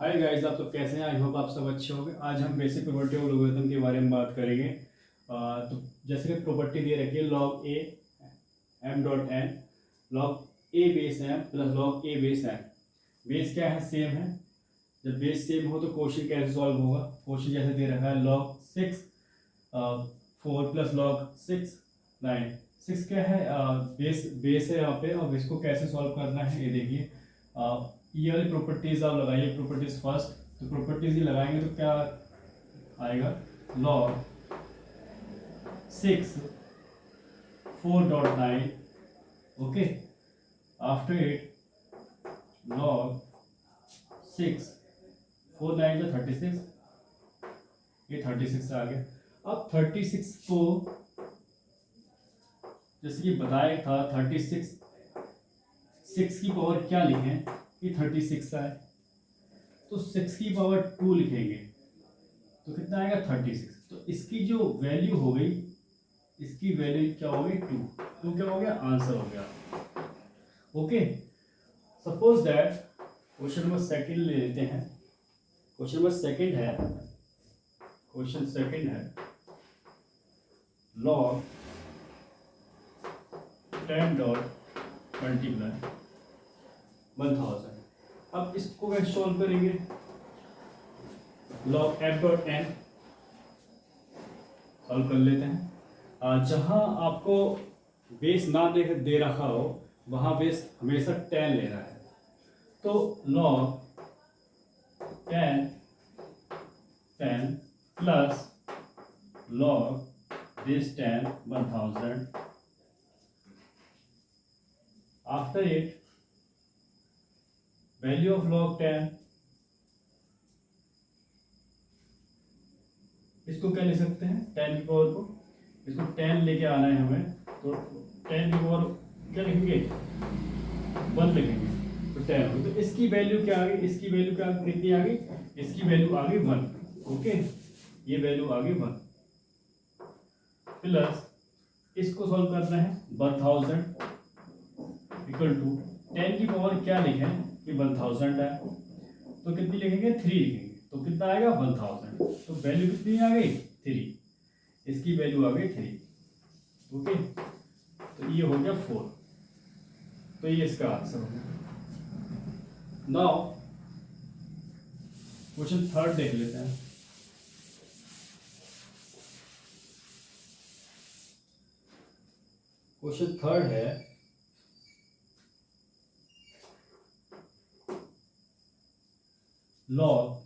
Hi guys, आप सब कैसे हैं? आई होप आप सब अच्छे होंगे। आज हम बेसिक प्रॉपर्टी ऑफ लोगरिथम के बारे में बात करेंगे। तो जैसे कि प्रॉपर्टी दे रखी है log a m dot n, log a base m plus log a base m. Base क्या है? सेम है। जब बेस सेम हो तो क्वेश्चन कैसे सॉल्व होगा? क्वेश्चन जैसे दे रखा है लॉग 4 प्लस लॉग 9। 6 क्या है? बेस बेस है यहाँ पे, और इसको कैसे सॉल्व करना है ये देखिए। ये वाली प्रॉपर्टीज आप लगाइए, प्रॉपर्टीज फर्स्ट। तो प्रॉपर्टीज ये लगाएंगे तो क्या आएगा? Log 6 4.9, okay. After it log 6 4 9 तो 36, ये 36 आ गया। अब 36 को जैसे कि बताया था 36 6 की पावर क्या लिखें कि 36 आए, तो 6 की पावर 2 लिखेंगे तो कितना आएगा? 36। तो इसकी जो वैल्यू हो गई, इसकी वैल्यू क्या हो गई? 2। तो क्या हो गया? आंसर हो गया। Okay, suppose that question number second ले लेते हैं। क्वेश्चन नंबर सेकंड है, क्वेश्चन सेकंड है लॉग 10 डॉट मल्टीप्लाई 1000। अब इसको कैसे सॉल्व करेंगे? Log f dot n solve कर लेते हैं। जहां आपको बेस ना दे रखा हो वहां बेस हमेशा 10 लेना है। तो log 10 plus log base 10 1000। After it value of log 10, इसको क्या लिख सकते हैं? 10 की पावर को, इसको 10 लेके आना है हमें, तो 10 की पावर क्या लिखेंगे? 1 लिखेंगे तो 10 हो। तो इसकी वैल्यू क्या आ गई? इसकी वैल्यू क्या कितनी आ गई? इसकी वैल्यू आ गई 1। ओके, ये वैल्यू आ गई 1 प्लस इसको सॉल्व करना है 1000 इक्वल टू 10 की पावर क्या लिखें कि 1000 है, तो कितनी लिखेंगे? 3 लिखेंगे। तो कितना आएगा? 1000। तो वैल्यू कितनी आ गई? 3। इसकी वैल्यू आ गई 3। ओके, तो ये हो गया 4। तो ये इसका आंसर हो गया। नाउ क्वेश्चन थर्ड देख लेते हैं। क्वेश्चन थर्ड है लॉग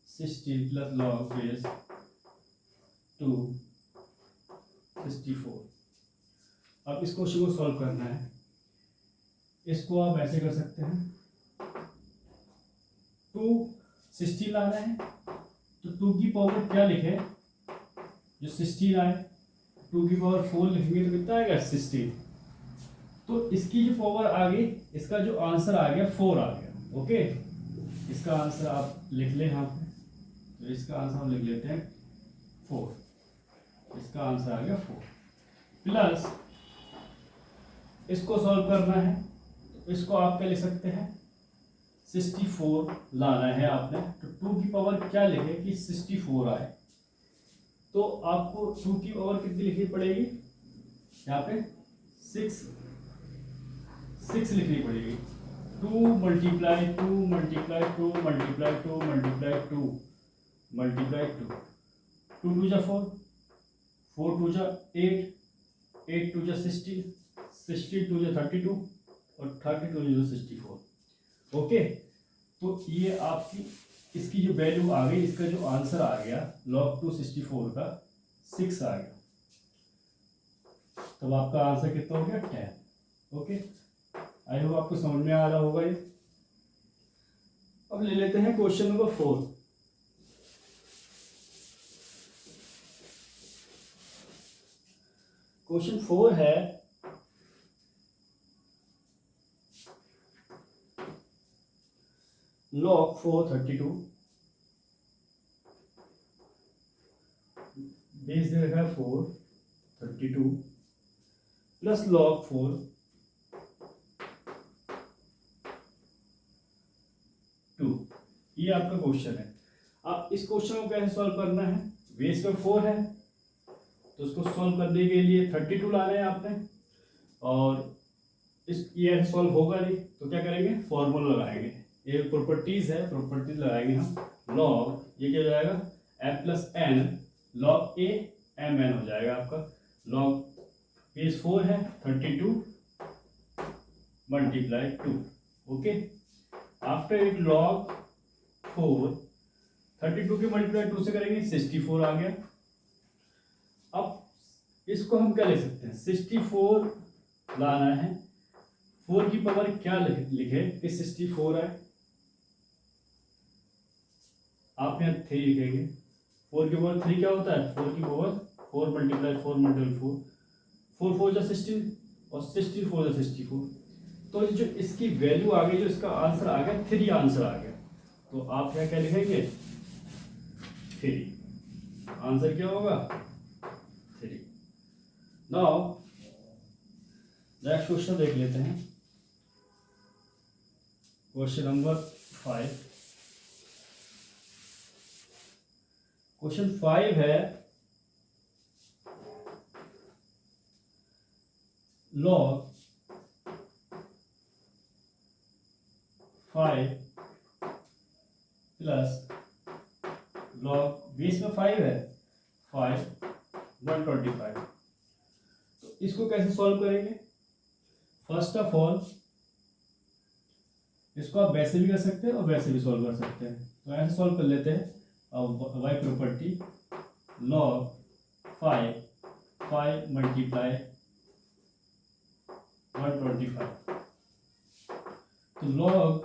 16 प्लस लॉग बेस 2 64। अब इस क्वेश्चन को सॉल्व करना है। इसको आप ऐसे कर सकते हैं, 2 16 लाना है तो 2 की पावर क्या लिखे? जो 16 आए, 2 की पावर 4 लिखेंगे तो कितना आएगा? 16। तो इसकी जो पावर आ गई, इसका जो आंसर आ गया 4 आ गया। ओके, इसका आंसर आप लिख लें यहाँ पे। तो इसका आंसर हम लिख लेते हैं 4। इसका आंसर आ गया 4 प्लस इसको सॉल्व करना है। तो इसको आप क्या लिख सकते हैं? 64 लाना है आपने, तो 2 की पावर क्या लिखे कि 64 आए, तो आपको 2 की पावर कितनी लिखनी पड़ेगी? यहाँ पे 6 लिखनी पड़ेगी। 2 multiply 2 multiply 2 multiply 2 multiply 2 multiply 2, 2 2 जा 4, 4 2 जा 8, 8 2 जा 16, 16 2 जा 32 और 32 2 जा 64। ओके, तो ये आपकी इसकी जो वैल्यू आ गई, इसका जो आंसर आ गया log 264 का 6 आ गया। तब आपका आंसर कितना हो गया? 10। ओके, आई होप आपको समझ में आ रहा होगा ये। अब ले लेते हैं क्वेश्चन नंबर 4। क्वेश्चन 4 है log 432, बेस दे रखा है 432 प्लस log 4 ये आपका क्वेश्चन है। अब इस क्वेश्चन को कैसे सॉल्व करना है, बेस में 4 है तो उसको सॉल्व करने के लिए 32 लाना है आपने, और इस ये ऐसे सॉल्व होगा नहीं तो क्या करेंगे, फॉर्मूला लगाएंगे। ये प्रॉपर्टीज है, प्रॉपर्टीज लगाएंगे हम। लॉग ये क्या हो जाएगा, m plus n log a m n हो जाएगा आपका। लॉग बेस 4 है 32 multiply 2, okay. After it log 4 32 के मल्टीप्लाई 2 से करेंगे 64 आ गया। अब इसको हम क्या ले सकते हैं, 64 लाना है, 4 की पावर क्या लिखे कि 64 आए, आप यहाँ 3 लिखेंगे। 4 की पावर 3 क्या होता है, 4 की पावर 4 मल्टीप्लाई 4 मल्टीप्लाई 4, 4 4 जा 16 और 64 जा 64। तो जो इसकी वैल्यू आ गई, जो इसका आंसर आ गया 3 आंसर आ गया। तो आप यहाँ क्या लिखेंगे 3, आंसर क्या होगा 3। नाउ नेक्स्ट क्वेश्चन देख लेते हैं, क्वेश्चन नंबर 5। क्वेश्चन 5 है लॉग 5 प्लस लॉग बेस में 5 है 5 125। तो इसको कैसे सॉल्व करेंगे, फर्स्ट ऑफ ऑल इसको आप वैसे भी कर सकते हैं और वैसे भी सॉल्व कर सकते हैं। तो ऐसे सॉल्व कर लेते हैं। अब वाई प्रॉपर्टी लॉग 5 मल्टीप्लाई 125। तो लॉग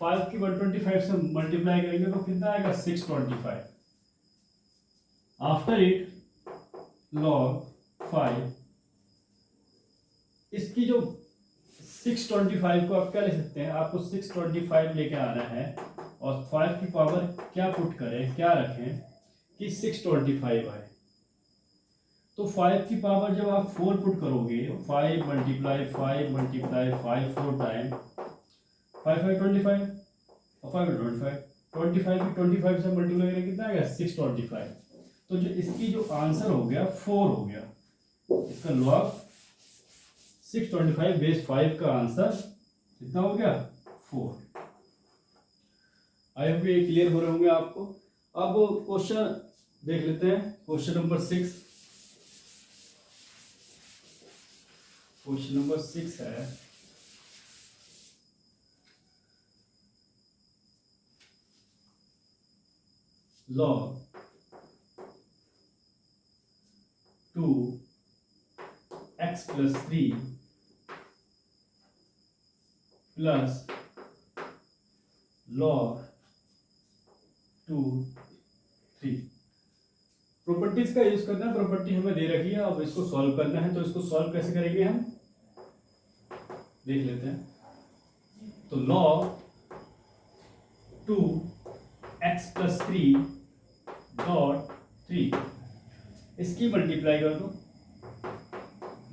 5 की 125 से मल्टीप्लाई करेंगे तो कितना आएगा 625। आफ्टर इट लॉग 5, इसकी जो 625 को आप क्या ले सकते हैं, आपको 625 लेके आना है और 5 की पावर क्या पुट करें, क्या रखें कि 625 आए। तो 5 की पावर जब आप 4 पुट करोगे, 5 मल्टीप्लाई 5 मल्टीप्लाई 5 4 टाइम 5 5 25 और 5 25 25 की 25 से मल्टीप्लाई करें कितना आएगा 625। तो जो इसकी जो आंसर हो गया 4 हो गया, इसका लॉग 625 बेस 5 का आंसर कितना हो गया 4। आई होप ये क्लियर हो रहे होंगे आपको। अब क्वेश्चन देख लेते हैं, क्वेश्चन नंबर 6। क्वेश्चन नंबर 6 है log 2x plus 3 plus log 2 3। Properties का यूज करना है, प्रॉपर्टी हमें दे रखी है, अब इसको सॉल्व करना है। तो इसको सॉल्व कैसे करेंगे हम देख लेते हैं। तो लॉग 2x प्लस 3 डॉट 3, इसकी मल्टीप्लाई कर दो,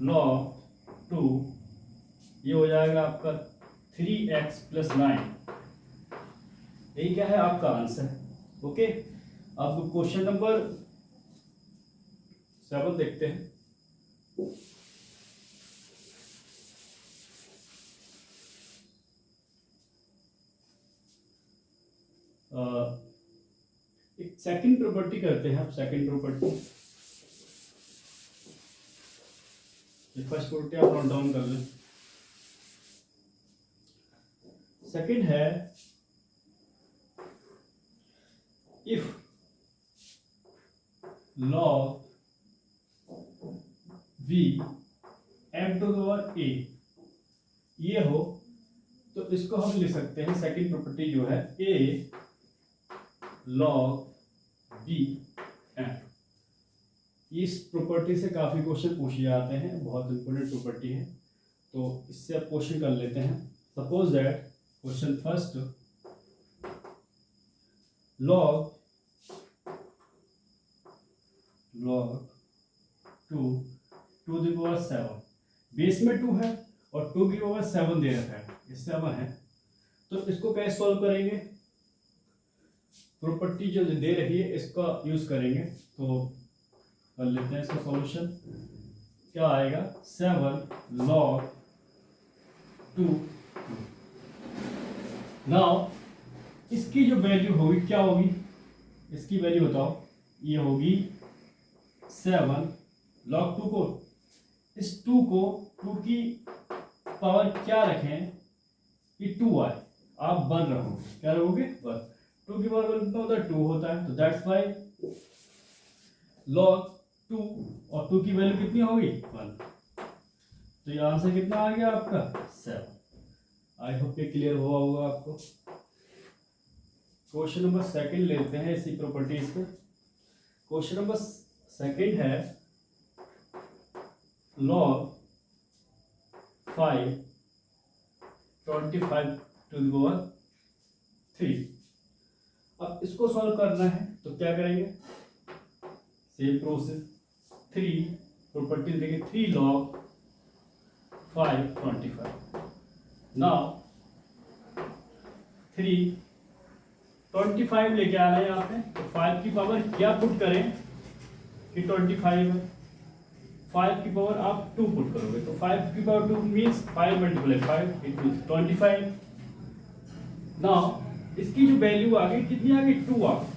लॉग 2 ये हो जाएगा आपका 3x प्लस 9। यही क्या है आपका आंसर, ओके। अब क्वेश्चन नंबर 7 देखते हैं। एक सेकंड प्रॉपर्टी करते हैं, आप सेकंड प्रॉपर्टी, फर्स्ट प्रॉपर्टी आप नोट डाउन कर लें। सेकंड है if log v m to the power a ये हो, तो इसको हम लिख सकते हैं सेकंड प्रॉपर्टी जो है a log b m। इस प्रॉपर्टी से काफी क्वेश्चन पूछे जाते हैं, बहुत इंपॉर्टेंट प्रॉपर्टी है, तो इससे आप क्वेश्चन कर लेते हैं। Suppose that question first log 2 to the power 7, base में 2 है और 2 की पावर 7 दे रखा है, इससे अब है तो इसको कैसे सॉल्व करेंगे? प्रॉपर्टी जो दे रही है इसका यूज करेंगे। तो कर लेते हैं इसका सॉल्यूशन। क्या आएगा? 7 log 2। नाउ इसकी जो वैल्यू होगी क्या होगी? इसकी वैल्यू बताओ। ये होगी 7 log 2 को, इस 2 को 2 की पावर क्या रखें कि 2 आए, आप 1 रहोगे। क्या रहोगे? 1। 2 की पावर कितना होता है? 2 होता है। तो दैट्स वाई log 2, और 2 की वैल्यू कितनी होगी? 1। तो ये आंसर कितना आ गया आपका? 7। आई होप ये क्लियर हुआ होगा आपको। क्वेश्चन नंबर सेकंड लेते हैं इसी प्रॉपर्टीज पे। क्वेश्चन नंबर सेकंड है log 5 25 to the power 3। अब इसको सॉल्व करना है तो क्या करेंगे? Same process. 3 प्रॉपर्टी देंगे, 3 log 5 25। नाउ 3 25 लेके आना है यहाँ पे। तो 5 की पावर क्या पुट करें कि 25 है? 5 की पावर आप 2 पुट करोगे तो 5 की power 2 means 5 multiply 5 it means 25। Now इसकी जो वैल्यू आ गई कितनी आ गई? 2 आ गई।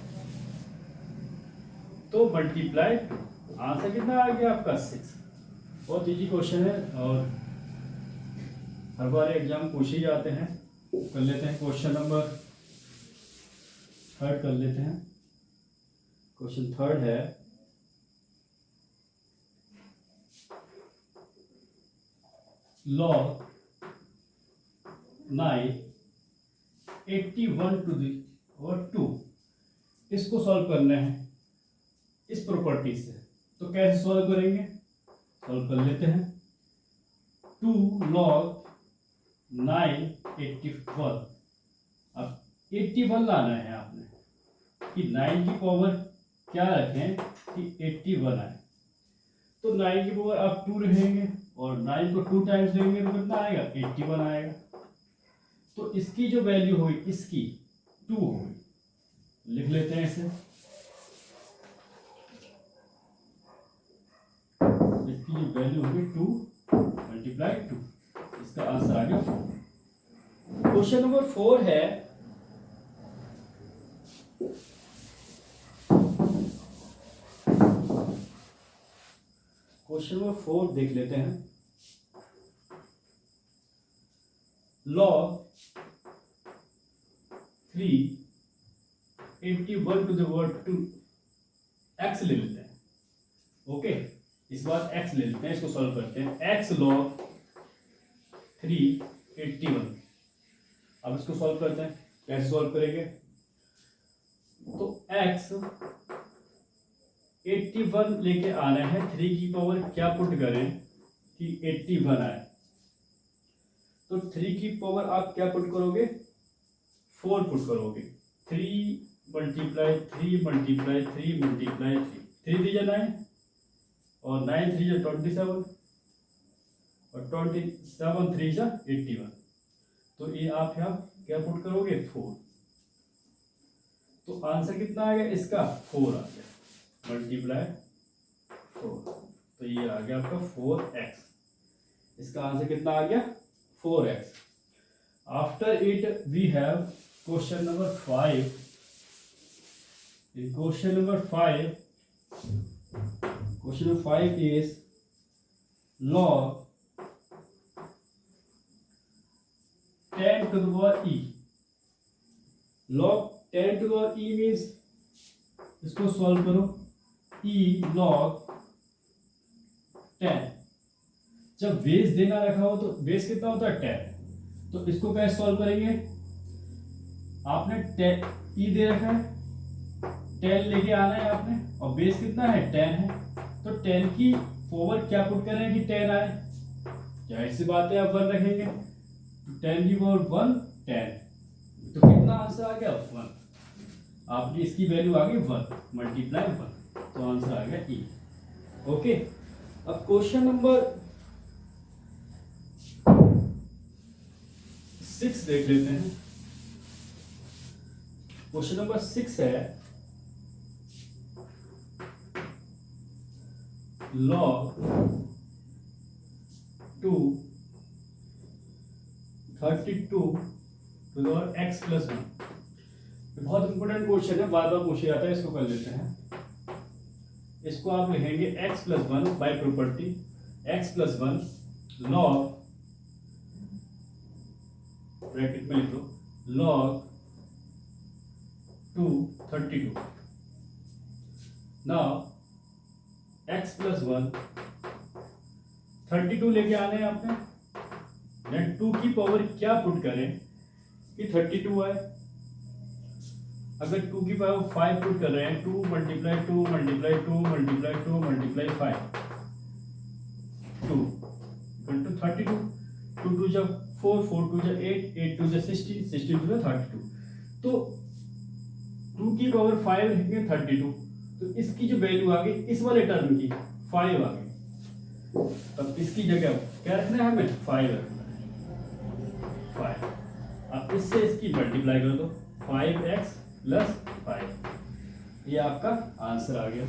तो मल्टीप्लाई 2, आंसर कितना आ गया आपका? 6। बहुत इजी क्वेश्चन है और हर बार एग्जाम पूछ ही जाते हैं। कर लेते हैं क्वेश्चन नंबर थर्ड कर लेते हैं। क्वेश्चन थर्ड है log 9 81 to the power 2। इसको सॉल्व करना है इस प्रॉपर्टी से। तो कैसे सॉल्व करेंगे? सॉल्व कर लेते हैं। 2 log 9 81। अब 81 लाना है आपने कि 9 की पावर क्या रखें कि 81 आए। तो 9 की पावर आप 2 रहेंगे और 9 को 2 टाइम्स लेंगे तो कितना आएगा? 81 आएगा। तो इसकी जो वैल्यू होगी इसकी 2 होगी। लिख लेते हैं इसे। इसकी जो वैल्यू होगी 2 मल्टीप्लाई 2, इसका आंसर आ गया 4। क्वेश्चन नंबर 4 है क्वेश्चन नंबर 4 देख लेते हैं। log 3 81 to the power 2 x ले लेते हैं। ओके, इस बार x ले लेते हैं, इसको सॉल्व करते हैं। x log 3 81। अब इसको सॉल्व करते हैं। कैसे सॉल्व करेंगे? तो x 81 लेके आना है। 3 की पावर क्या पुट करें कि 81 आए। तो 3 की पावर आप क्या पुट करोगे? 4 पुट करोगे। 3 मल्टीप्लाई 3 मल्टीप्लाई 3 मल्टीप्लाई 3 3 9 और 9 3 27 और 27 3 81। तो ये आप यहाँ क्या पुट करोगे? 4। तो आंसर कितना आ गया इसका? 4 आ गया मल्टीप्लाई 4। तो ये आ गया आपका 4x। इसका आंसर कितना आ गया? 4x। After it we have question number 5। Question number 5 is log 10 to the power e। log 10 to the power e means इसको सॉल्व करो। e log 10। जब बेस देना रखा हो तो बेस कितना होता है? 10। तो इसको कैसे सॉल्व करेंगे? आपने e दे रखा है, 10 लेके आना है आपने और बेस कितना है? 10 है। तो 10 की पावर क्या पुट करें कि 10 आए? जाहिर सी बात है आप 1 रखेंगे। तो 10 की पावर 1 10। तो कितना आंसर आ गया? 1। आपकी इसकी वैल्यू आ गई 1 मल्टीप्लाई 1। तो आंसर आ गया ई। ओके, अब क्वेश्चन नंबर 6 देख लेते हैं। क्वेश्चन नंबर 6 है log 2 32 to the power x plus 1। बहुत इंपॉर्टेंट क्वेश्चन है, बार बार पूछा जाता है, इसको कर लेते हैं। इसको आप लिखेंगे x plus 1 by property x plus 1 log, bracket में लिख लो, log 2 32। नाउ x प्लस 1 32 लेके आने हैं आपने, देन 2 की पावर क्या पुट करें कि 32 आए। अगर 2 की पावर 5 पुट कर रहे हैं, 2 multiply 2 multiply 2 multiply 2 multiply 5, 2 equal to 32। 2 2 जा 4, 4 2 जा 8, 8 2 जा 16, 16 2 जा 32। तो 2 की पावर 5 लिखेंगे 32, तो इसकी जो वैल्यू आ गई इस वाले टर्म की 5 आ गई। अब इसकी जगह क्या रखना है, हमें 5 रखना है, 5। अब इससे इसकी मल्टीप्लाई कर दो, 5x प्लस 5, ये आपका आंसर आ गया।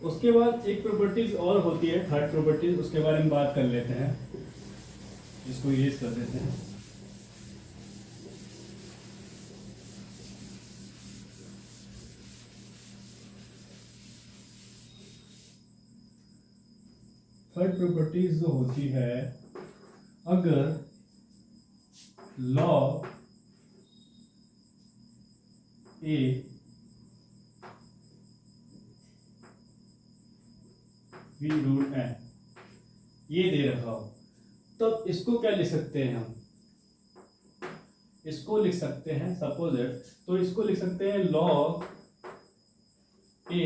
उसके बाद एक प्रॉपर्टीज और होती है, थर्ड प्रॉपर्टीज, उसके बारे में बात कर लेते हैं, इसको यूज कर देते हैं। थर्ड प्रॉपर्टीज जो होती है, अगर log a v root n ये दे रखा हो, तब इसको क्या लिख सकते हैं हम, इसको लिख सकते हैं सपोज दैट, तो इसको लिख सकते हैं log a,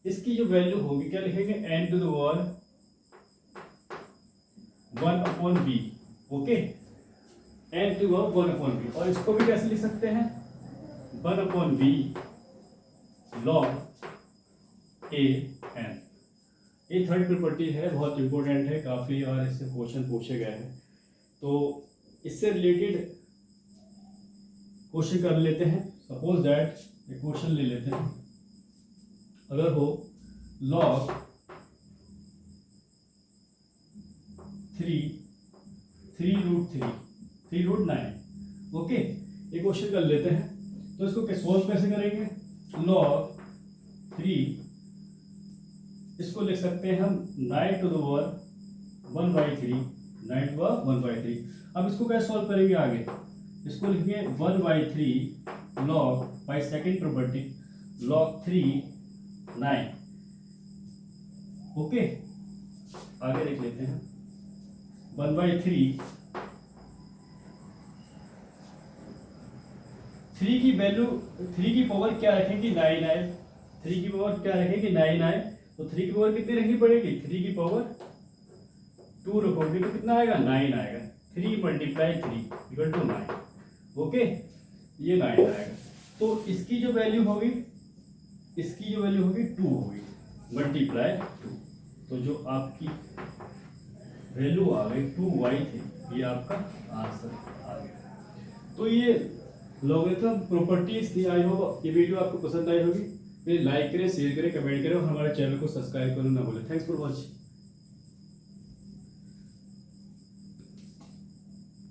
इसकी जो वैल्यू होगी क्या लिखेंगे, n to the power 1 upon b, okay, n to power 1 upon b। और इसको भी कैसे लिख सकते हैं, 1 upon b log a n। ये थर्ड प्रॉपर्टी है, बहुत इंपॉर्टेंट है काफ़ी, और इससे क्वेश्चन पूछे गए हैं, तो इससे रिलेटेड क्वेश्चन कर लेते हैं। सपोज दैट एक क्वेश्चन ले लेते हैं, अगर हो log 3 रूट 9, ओके, ये क्वेश्चन कर लेते हैं। तो इसको सोल्व कैसे करेंगे, log 3, इसको लिख सकते हैं हम 9 to the power 1/3, 9 to power 1/3। अब इसको कैसे सॉल्व करेंगे आगे, इसको लिखेंगे 1/3 log by second property log 3 9, okay. आगे लिख लेते हैं 1/3, 3 की वैल्यू, 3 की पावर क्या रखेंगे, 9 आए, 3 की पावर क्या रखेंगे, 9 आए, तो 3 की पावर कितनी रखनी पड़ेगी, 3 की पावर 2 रखोगे तो कितना आएगा, 9 आएगा। 3 मल्टीप्लाई 3 इक्वल टू 9, ओके, ये 9 आएगा। तो इसकी जो वैल्यू होगी, इसकी जो वैल्यू होगी 2 होगी, मल्टीप्लाई 2, तो जो आपकी वैल्यू आ गई 2y3, ये आपका आंसर आ गया। तो ये लॉगरिथम प्रॉपर्टीज थी। आई होप ये वीडियो आपको पसंद आई होगी। प्लीज लाइक करें, शेयर करें, कमेंट करें और हमारे चैनल को सब्सक्राइब करना ना भूलें। Thanks for watching.